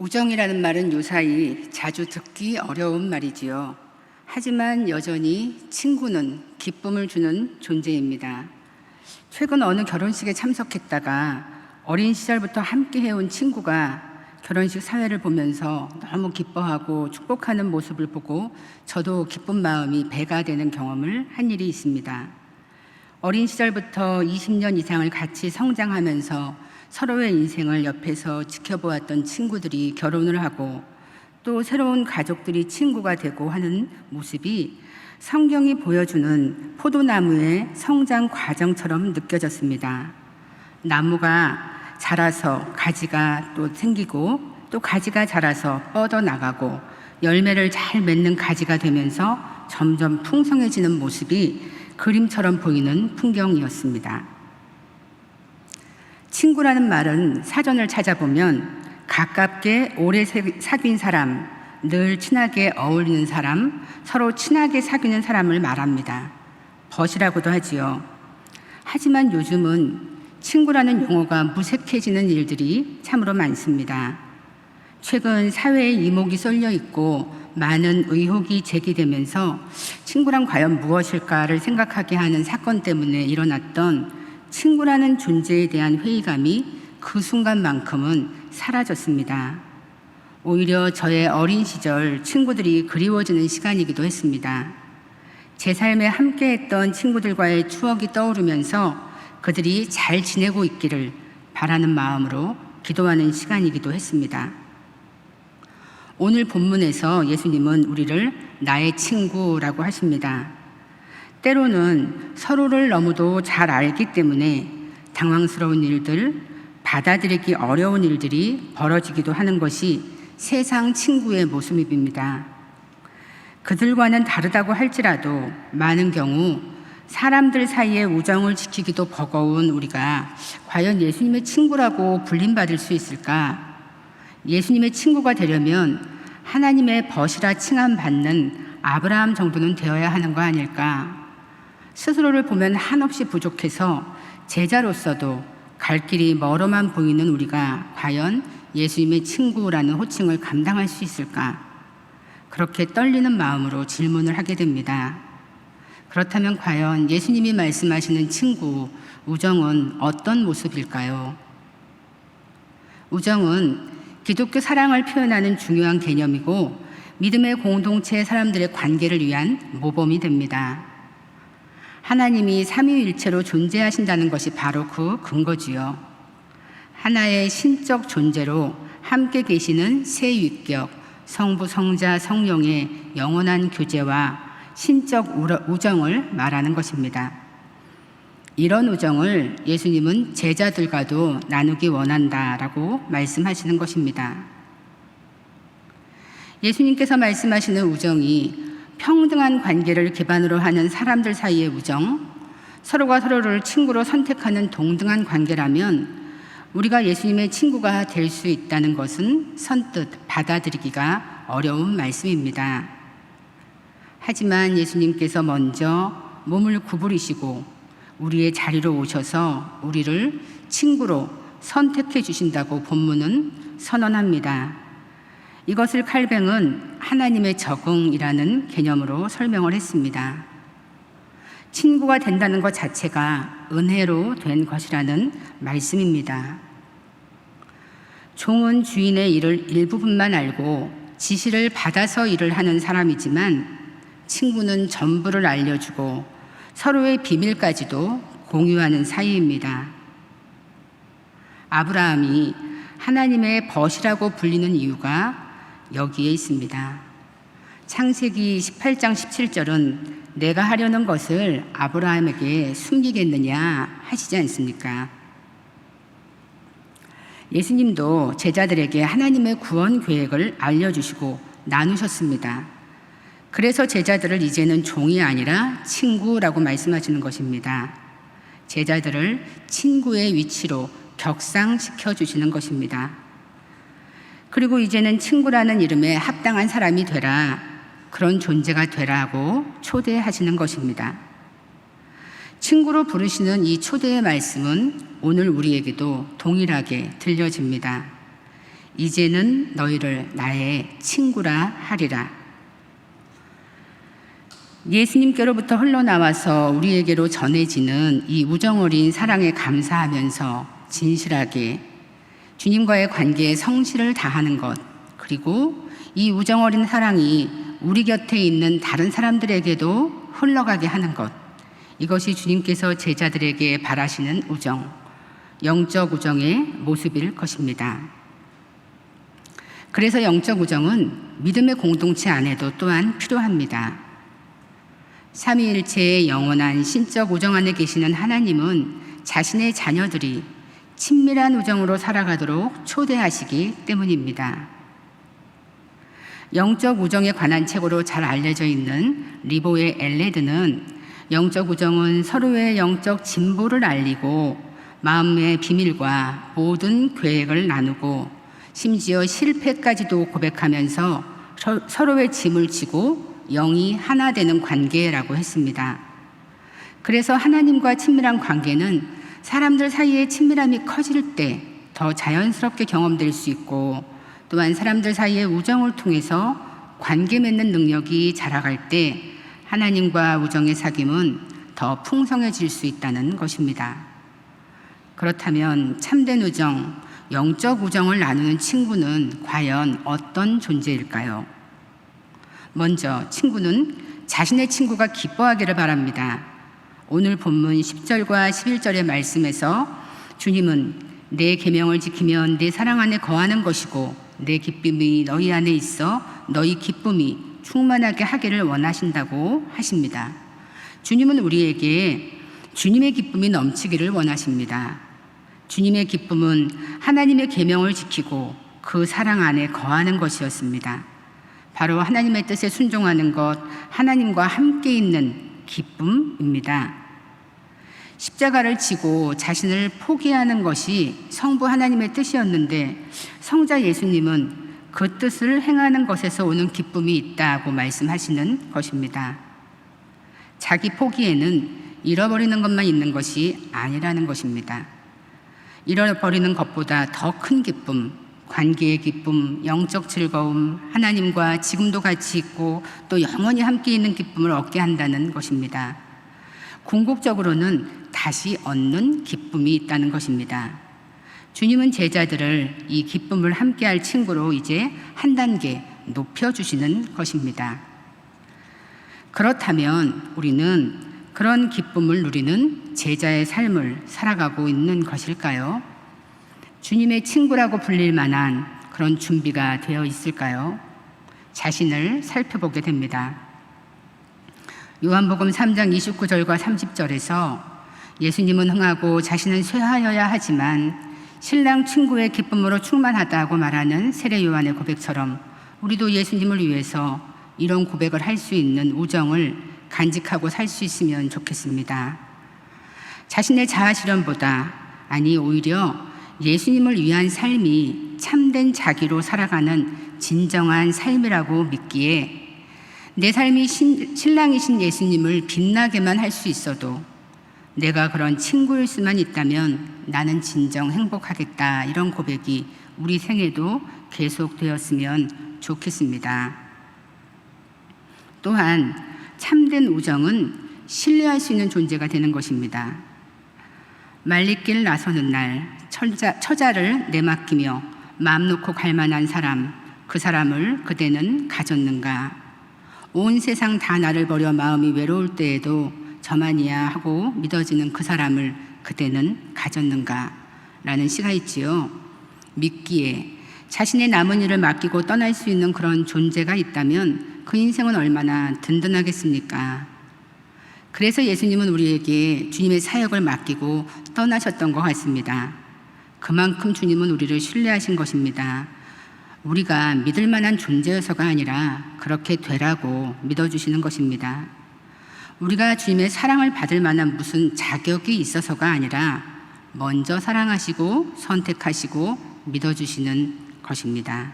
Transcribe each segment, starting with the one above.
우정이라는 말은 요사이 자주 듣기 어려운 말이지요. 하지만 여전히 친구는 기쁨을 주는 존재입니다. 최근 어느 결혼식에 참석했다가 어린 시절부터 함께 해온 친구가 결혼식 사회를 보면서 너무 기뻐하고 축복하는 모습을 보고 저도 기쁜 마음이 배가 되는 경험을 한 일이 있습니다. 어린 시절부터 20년 이상을 같이 성장하면서 서로의 인생을 옆에서 지켜보았던 친구들이 결혼을 하고 또 새로운 가족들이 친구가 되고 하는 모습이 성경이 보여주는 포도나무의 성장 과정처럼 느껴졌습니다. 나무가 자라서 가지가 또 생기고 또 가지가 자라서 뻗어나가고 열매를 잘 맺는 가지가 되면서 점점 풍성해지는 모습이 그림처럼 보이는 풍경이었습니다. 친구라는 말은 사전을 찾아보면 가깝게 오래 사귄 사람, 늘 친하게 어울리는 사람, 서로 친하게 사귀는 사람을 말합니다. 벗이라고도 하지요. 하지만 요즘은 친구라는 용어가 무색해지는 일들이 참으로 많습니다. 최근 사회에 이목이 쏠려 있고 많은 의혹이 제기되면서 친구란 과연 무엇일까를 생각하게 하는 사건 때문에 일어났던 친구라는 존재에 대한 회의감이 그 순간만큼은 사라졌습니다. 오히려 저의 어린 시절 친구들이 그리워지는 시간이기도 했습니다. 제 삶에 함께했던 친구들과의 추억이 떠오르면서 그들이 잘 지내고 있기를 바라는 마음으로 기도하는 시간이기도 했습니다. 오늘 본문에서 예수님은 우리를 나의 친구라고 하십니다. 때로는 서로를 너무도 잘 알기 때문에 당황스러운 일들, 받아들이기 어려운 일들이 벌어지기도 하는 것이 세상 친구의 모습입니다. 그들과는 다르다고 할지라도 많은 경우 사람들 사이의 우정을 지키기도 버거운 우리가 과연 예수님의 친구라고 불림받을 수 있을까? 예수님의 친구가 되려면 하나님의 벗이라 칭함받는 아브라함 정도는 되어야 하는 거 아닐까? 스스로를 보면 한없이 부족해서 제자로서도 갈 길이 멀어만 보이는 우리가 과연 예수님의 친구라는 호칭을 감당할 수 있을까? 그렇게 떨리는 마음으로 질문을 하게 됩니다. 그렇다면 과연 예수님이 말씀하시는 친구, 우정은 어떤 모습일까요? 우정은 기독교 사랑을 표현하는 중요한 개념이고 믿음의 공동체 사람들의 관계를 위한 모범이 됩니다. 하나님이 삼위일체로 존재하신다는 것이 바로 그 근거지요. 하나의 신적 존재로 함께 계시는 세 위격, 성부, 성자, 성령의 영원한 교제와 신적 우정을 말하는 것입니다. 이런 우정을 예수님은 제자들과도 나누기 원한다라고 말씀하시는 것입니다. 예수님께서 말씀하시는 우정이 평등한 관계를 기반으로 하는 사람들 사이의 우정, 서로가 서로를 친구로 선택하는 동등한 관계라면 우리가 예수님의 친구가 될 수 있다는 것은 선뜻 받아들이기가 어려운 말씀입니다. 하지만 예수님께서 먼저 몸을 구부리시고 우리의 자리로 오셔서 우리를 친구로 선택해 주신다고 본문은 선언합니다. 이것을 칼뱅은 하나님의 적응이라는 개념으로 설명을 했습니다. 친구가 된다는 것 자체가 은혜로 된 것이라는 말씀입니다. 종은 주인의 일을 일부분만 알고 지시를 받아서 일을 하는 사람이지만 친구는 전부를 알려주고 서로의 비밀까지도 공유하는 사이입니다. 아브라함이 하나님의 벗이라고 불리는 이유가 여기에 있습니다. 창세기 18장 17절은 내가 하려는 것을 아브라함에게 숨기겠느냐 하시지 않습니까? 예수님도 제자들에게 하나님의 구원 계획을 알려주시고 나누셨습니다. 그래서 제자들을 이제는 종이 아니라 친구라고 말씀하시는 것입니다. 제자들을 친구의 위치로 격상시켜 주시는 것입니다. 그리고 이제는 친구라는 이름에 합당한 사람이 되라, 그런 존재가 되라고 초대하시는 것입니다. 친구로 부르시는 이 초대의 말씀은 오늘 우리에게도 동일하게 들려집니다. 이제는 너희를 나의 친구라 하리라. 예수님께로부터 흘러나와서 우리에게로 전해지는 이 우정어린 사랑에 감사하면서 진실하게 주님과의 관계에 성실을 다하는 것, 그리고 이 우정어린 사랑이 우리 곁에 있는 다른 사람들에게도 흘러가게 하는 것, 이것이 주님께서 제자들에게 바라시는 우정, 영적 우정의 모습일 것입니다. 그래서 영적 우정은 믿음의 공동체 안에도 또한 필요합니다. 삼위일체의 영원한 신적 우정 안에 계시는 하나님은 자신의 자녀들이 친밀한 우정으로 살아가도록 초대하시기 때문입니다. 영적 우정에 관한 책으로 잘 알려져 있는 리보의 엘레드는 영적 우정은 서로의 영적 진보를 알리고 마음의 비밀과 모든 계획을 나누고 심지어 실패까지도 고백하면서 서로의 짐을 지고 영이 하나 되는 관계라고 했습니다. 그래서 하나님과 친밀한 관계는 사람들 사이의 친밀함이 커질 때 더 자연스럽게 경험될 수 있고, 또한 사람들 사이의 우정을 통해서 관계 맺는 능력이 자라갈 때 하나님과 우정의 사귐은 더 풍성해질 수 있다는 것입니다. 그렇다면 참된 우정, 영적 우정을 나누는 친구는 과연 어떤 존재일까요? 먼저 친구는 자신의 친구가 기뻐하기를 바랍니다. 오늘 본문 10절과 11절의 말씀에서 주님은 내 계명을 지키면 내 사랑 안에 거하는 것이고 내 기쁨이 너희 안에 있어 너희 기쁨이 충만하게 하기를 원하신다고 하십니다. 주님은 우리에게 주님의 기쁨이 넘치기를 원하십니다. 주님의 기쁨은 하나님의 계명을 지키고 그 사랑 안에 거하는 것이었습니다. 바로 하나님의 뜻에 순종하는 것, 하나님과 함께 있는 기쁨입니다. 십자가를 지고 자신을 포기하는 것이 성부 하나님의 뜻이었는데 성자 예수님은 그 뜻을 행하는 것에서 오는 기쁨이 있다고 말씀하시는 것입니다. 자기 포기에는 잃어버리는 것만 있는 것이 아니라는 것입니다. 잃어버리는 것보다 더 큰 기쁨, 관계의 기쁨, 영적 즐거움, 하나님과 지금도 같이 있고 또 영원히 함께 있는 기쁨을 얻게 한다는 것입니다. 궁극적으로는 다시 얻는 기쁨이 있다는 것입니다. 주님은 제자들을 이 기쁨을 함께할 친구로 이제 한 단계 높여주시는 것입니다. 그렇다면 우리는 그런 기쁨을 누리는 제자의 삶을 살아가고 있는 것일까요? 주님의 친구라고 불릴 만한 그런 준비가 되어 있을까요? 자신을 살펴보게 됩니다. 요한복음 3장 29절과 30절에서 예수님은 흥하고 자신은 쇠하여야 하지만 신랑 친구의 기쁨으로 충만하다고 말하는 세례 요한의 고백처럼 우리도 예수님을 위해서 이런 고백을 할 수 있는 우정을 간직하고 살 수 있으면 좋겠습니다. 자신의 자아 실현보다, 아니 오히려 예수님을 위한 삶이 참된 자기로 살아가는 진정한 삶이라고 믿기에 내 삶이 신랑이신 예수님을 빛나게만 할 수 있어도 내가 그런 친구일 수만 있다면 나는 진정 행복하겠다, 이런 고백이 우리 생에도 계속되었으면 좋겠습니다. 또한 참된 우정은 신뢰할 수 있는 존재가 되는 것입니다. 말리길 나서는 날 처자를 내맡기며 마음 놓고 갈 만한 사람, 그 사람을 그대는 가졌는가? 온 세상 다 나를 버려 마음이 외로울 때에도 저만이야 하고 믿어지는 그 사람을 그대는 가졌는가? 라는 시가 있지요. 믿기에 자신의 남은 일을 맡기고 떠날 수 있는 그런 존재가 있다면 그 인생은 얼마나 든든하겠습니까? 그래서 예수님은 우리에게 주님의 사역을 맡기고 떠나셨던 것 같습니다. 그만큼 주님은 우리를 신뢰하신 것입니다. 우리가 믿을 만한 존재여서가 아니라 그렇게 되라고 믿어주시는 것입니다. 우리가 주님의 사랑을 받을 만한 무슨 자격이 있어서가 아니라 먼저 사랑하시고 선택하시고 믿어주시는 것입니다.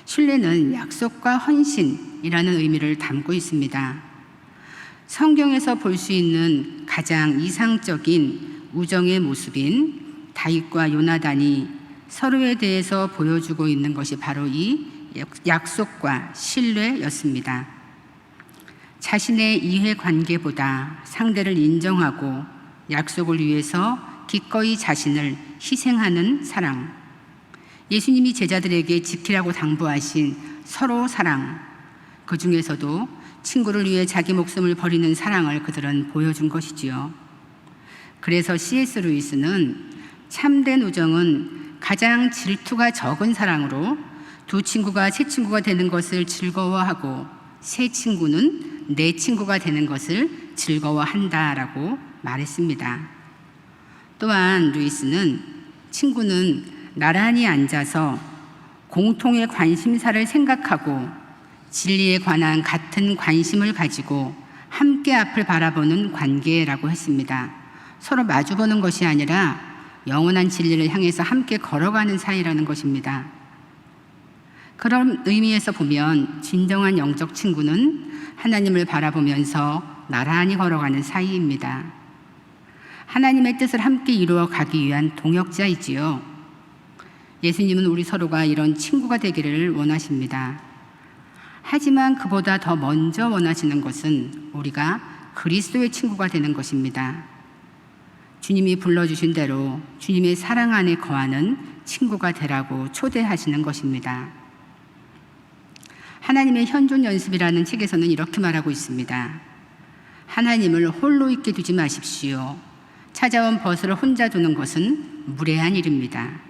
신뢰는 약속과 헌신이라는 의미를 담고 있습니다. 성경에서 볼 수 있는 가장 이상적인 우정의 모습인 다윗과 요나단이 서로에 대해서 보여주고 있는 것이 바로 이 약속과 신뢰였습니다. 자신의 이해관계보다 상대를 인정하고 약속을 위해서 기꺼이 자신을 희생하는 사랑. 예수님이 제자들에게 지키라고 당부하신 서로 사랑. 그 중에서도 친구를 위해 자기 목숨을 버리는 사랑을 그들은 보여준 것이지요. 그래서 C.S. 루이스는 참된 우정은 가장 질투가 적은 사랑으로 두 친구가 새 친구가 되는 것을 즐거워하고 새 친구는 내 친구가 되는 것을 즐거워한다라고 말했습니다. 또한 루이스는 친구는 나란히 앉아서 공통의 관심사를 생각하고 진리에 관한 같은 관심을 가지고 함께 앞을 바라보는 관계라고 했습니다. 서로 마주보는 것이 아니라 영원한 진리를 향해서 함께 걸어가는 사이라는 것입니다. 그런 의미에서 보면 진정한 영적 친구는 하나님을 바라보면서 나란히 걸어가는 사이입니다. 하나님의 뜻을 함께 이루어 가기 위한 동역자이지요. 예수님은 우리 서로가 이런 친구가 되기를 원하십니다. 하지만 그보다 더 먼저 원하시는 것은 우리가 그리스도의 친구가 되는 것입니다. 주님이 불러주신 대로 주님의 사랑 안에 거하는 친구가 되라고 초대하시는 것입니다. 하나님의 현존 연습이라는 책에서는 이렇게 말하고 있습니다. 하나님을 홀로 있게 두지 마십시오. 찾아온 벗을 혼자 두는 것은 무례한 일입니다.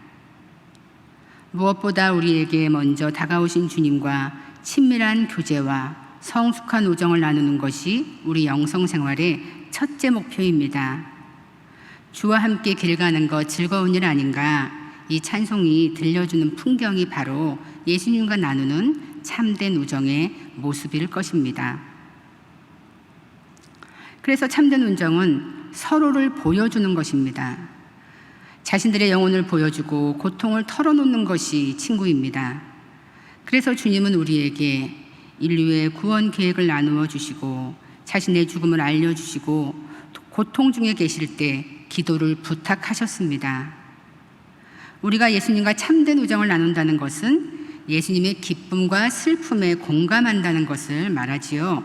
무엇보다 우리에게 먼저 다가오신 주님과 친밀한 교제와 성숙한 우정을 나누는 것이 우리 영성 생활의 첫째 목표입니다. 주와 함께 길 가는 것 즐거운 일 아닌가? 이 찬송이 들려주는 풍경이 바로 예수님과 나누는 참된 우정의 모습일 것입니다. 그래서 참된 우정은 서로를 보여주는 것입니다. 자신들의 영혼을 보여주고 고통을 털어놓는 것이 친구입니다. 그래서 주님은 우리에게 인류의 구원 계획을 나누어 주시고 자신의 죽음을 알려주시고 고통 중에 계실 때 기도를 부탁하셨습니다. 우리가 예수님과 참된 우정을 나눈다는 것은 예수님의 기쁨과 슬픔에 공감한다는 것을 말하지요.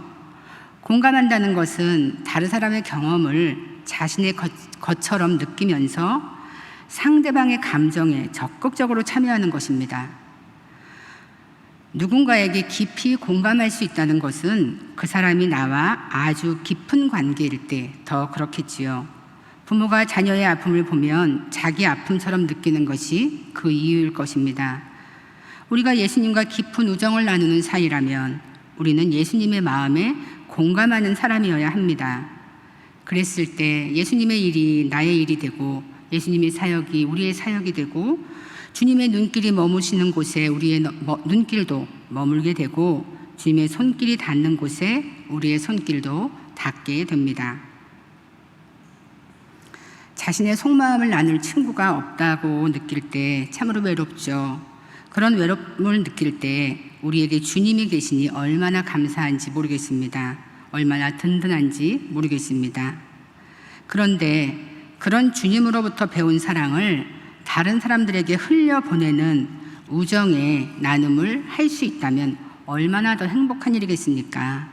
공감한다는 것은 다른 사람의 경험을 자신의 것처럼 느끼면서 상대방의 감정에 적극적으로 참여하는 것입니다. 누군가에게 깊이 공감할 수 있다는 것은 그 사람이 나와 아주 깊은 관계일 때 더 그렇겠지요. 부모가 자녀의 아픔을 보면 자기 아픔처럼 느끼는 것이 그 이유일 것입니다. 우리가 예수님과 깊은 우정을 나누는 사이라면 우리는 예수님의 마음에 공감하는 사람이어야 합니다. 그랬을 때 예수님의 일이 나의 일이 되고 예수님의 사역이 우리의 사역이 되고 주님의 눈길이 머무시는 곳에 우리의 눈길도 머물게 되고 주님의 손길이 닿는 곳에 우리의 손길도 닿게 됩니다. 자신의 속마음을 나눌 친구가 없다고 느낄 때 참으로 외롭죠. 그런 외로움을 느낄 때 우리에게 주님이 계시니 얼마나 감사한지 모르겠습니다. 얼마나 든든한지 모르겠습니다. 그런데 그런 주님으로부터 배운 사랑을 다른 사람들에게 흘려보내는 우정의 나눔을 할 수 있다면 얼마나 더 행복한 일이겠습니까?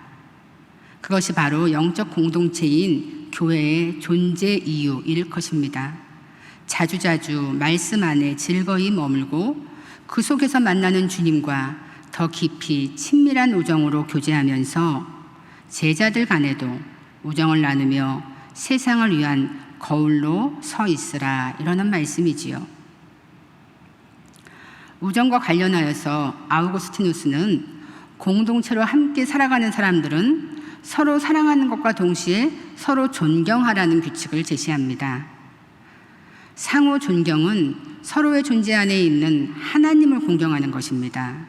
그것이 바로 영적 공동체인 교회의 존재 이유일 것입니다. 자주자주 말씀 안에 즐거이 머물고 그 속에서 만나는 주님과 더 깊이 친밀한 우정으로 교제하면서 제자들 간에도 우정을 나누며 세상을 위한 거울로 서 있으라 이러는 말씀이지요. 우정과 관련하여서 아우구스티누스는 공동체로 함께 살아가는 사람들은 서로 사랑하는 것과 동시에 서로 존경하라는 규칙을 제시합니다. 상호 존경은 서로의 존재 안에 있는 하나님을 공경하는 것입니다.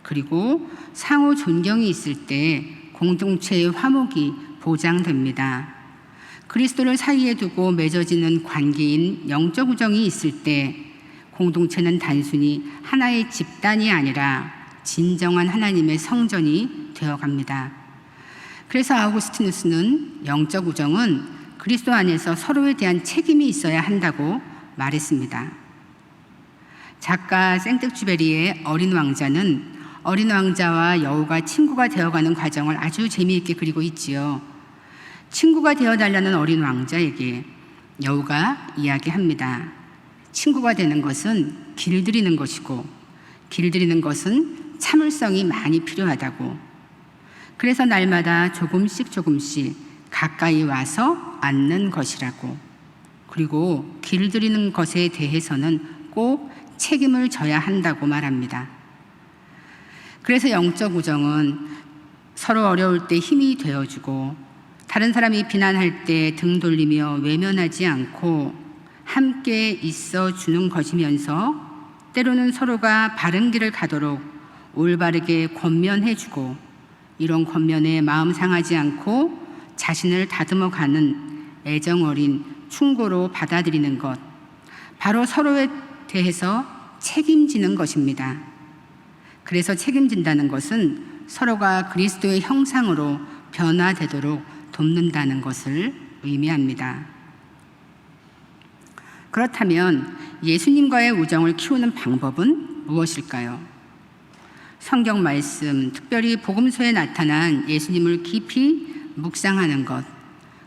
그리고 상호 존경이 있을 때 공동체의 화목이 보장됩니다. 그리스도를 사이에 두고 맺어지는 관계인 영적 우정이 있을 때 공동체는 단순히 하나의 집단이 아니라 진정한 하나님의 성전이 되어갑니다. 그래서 아우구스티누스는 영적 우정은 그리스도 안에서 서로에 대한 책임이 있어야 한다고 말했습니다. 작가 생텍쥐베리의 어린 왕자는 어린 왕자와 여우가 친구가 되어가는 과정을 아주 재미있게 그리고 있지요. 친구가 되어달라는 어린 왕자에게 여우가 이야기합니다. 친구가 되는 것은 길들이는 것이고 길들이는 것은 참을성이 많이 필요하다고. 그래서 날마다 조금씩 가까이 와서 앉는 것이라고. 그리고 길들이는 것에 대해서는 꼭 책임을 져야 한다고 말합니다. 그래서 영적 우정은 서로 어려울 때 힘이 되어주고 다른 사람이 비난할 때 등 돌리며 외면하지 않고 함께 있어 주는 것이면서 때로는 서로가 바른 길을 가도록 올바르게 권면해주고 이런 권면에 마음 상하지 않고 자신을 다듬어 가는 애정 어린 충고로 받아들이는 것, 바로 서로에 대해서 책임지는 것입니다. 그래서 책임진다는 것은 서로가 그리스도의 형상으로 변화되도록 돕는다는 것을 의미합니다. 그렇다면 예수님과의 우정을 키우는 방법은 무엇일까요? 성경 말씀, 특별히 복음서에 나타난 예수님을 깊이 묵상하는 것,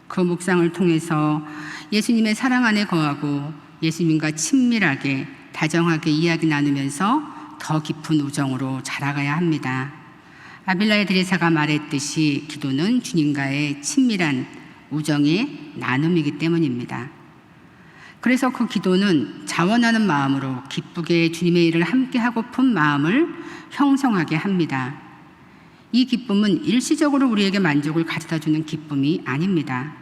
그 묵상을 통해서 예수님의 사랑 안에 거하고 예수님과 친밀하게 다정하게 이야기 나누면서 더 깊은 우정으로 자라가야 합니다. 아빌라의 드레사가 말했듯이 기도는 주님과의 친밀한 우정의 나눔이기 때문입니다. 그래서 그 기도는 자원하는 마음으로 기쁘게 주님의 일을 함께 하고픈 마음을 형성하게 합니다. 이 기쁨은 일시적으로 우리에게 만족을 가져다 주는 기쁨이 아닙니다.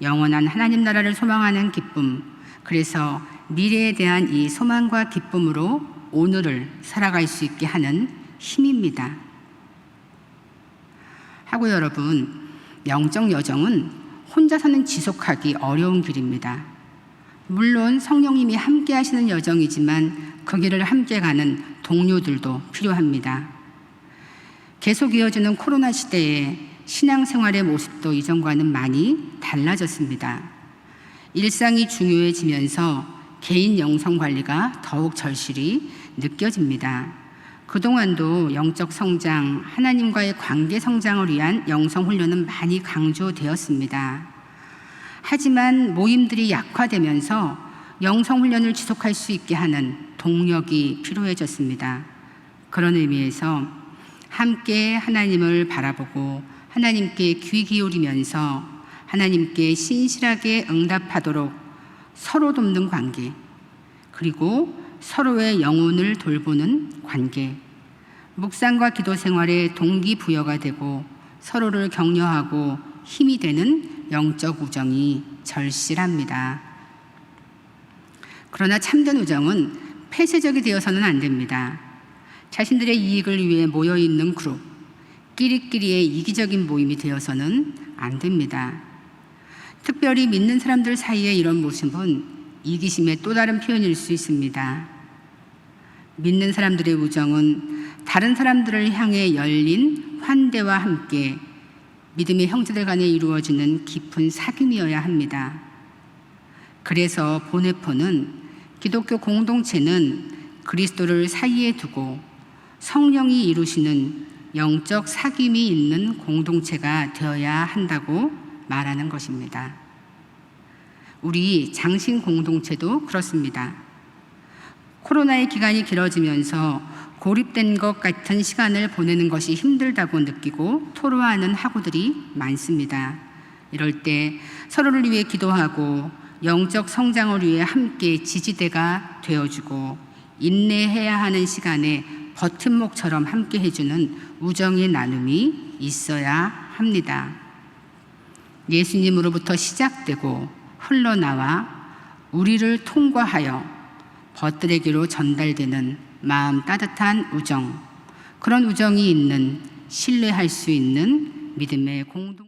영원한 하나님 나라를 소망하는 기쁨, 그래서 미래에 대한 이 소망과 기쁨으로 오늘을 살아갈 수 있게 하는 힘입니다. 하고 여러분, 영적 여정은 혼자서는 지속하기 어려운 길입니다. 물론 성령님이 함께 하시는 여정이지만 그 길을 함께 가는 동료들도 필요합니다. 계속 이어지는 코로나 시대에 신앙생활의 모습도 이전과는 많이 달라졌습니다. 일상이 중요해지면서 개인 영성 관리가 더욱 절실히 느껴집니다. 그동안도 영적 성장, 하나님과의 관계 성장을 위한 영성 훈련은 많이 강조되었습니다. 하지만 모임들이 약화되면서 영성 훈련을 지속할 수 있게 하는 동력이 필요해졌습니다. 그런 의미에서 함께 하나님을 바라보고 하나님께 귀 기울이면서 하나님께 신실하게 응답하도록 서로 돕는 관계, 그리고 서로의 영혼을 돌보는 관계, 묵상과 기도 생활에 동기부여가 되고 서로를 격려하고 힘이 되는 영적 우정이 절실합니다. 그러나 참된 우정은 폐쇄적이 되어서는 안 됩니다. 자신들의 이익을 위해 모여있는 그룹, 끼리끼리의 이기적인 모임이 되어서는 안 됩니다. 특별히 믿는 사람들 사이에 이런 모습은 이기심의 또 다른 표현일 수 있습니다. 믿는 사람들의 우정은 다른 사람들을 향해 열린 환대와 함께 믿음의 형제들 간에 이루어지는 깊은 사귐이어야 합니다. 그래서 보네포는 기독교 공동체는 그리스도를 사이에 두고 성령이 이루시는 영적 사귐이 있는 공동체가 되어야 한다고 말하는 것입니다. 우리 장신 공동체도 그렇습니다. 코로나의 기간이 길어지면서 고립된 것 같은 시간을 보내는 것이 힘들다고 느끼고 토로하는 학우들이 많습니다. 이럴 때 서로를 위해 기도하고 영적 성장을 위해 함께 지지대가 되어주고 인내해야 하는 시간에 버팀목처럼 함께 해주는 우정의 나눔이 있어야 합니다. 예수님으로부터 시작되고 흘러나와 우리를 통과하여 벗들에게로 전달되는 마음 따뜻한 우정, 그런 우정이 있는 신뢰할 수 있는 믿음의 공동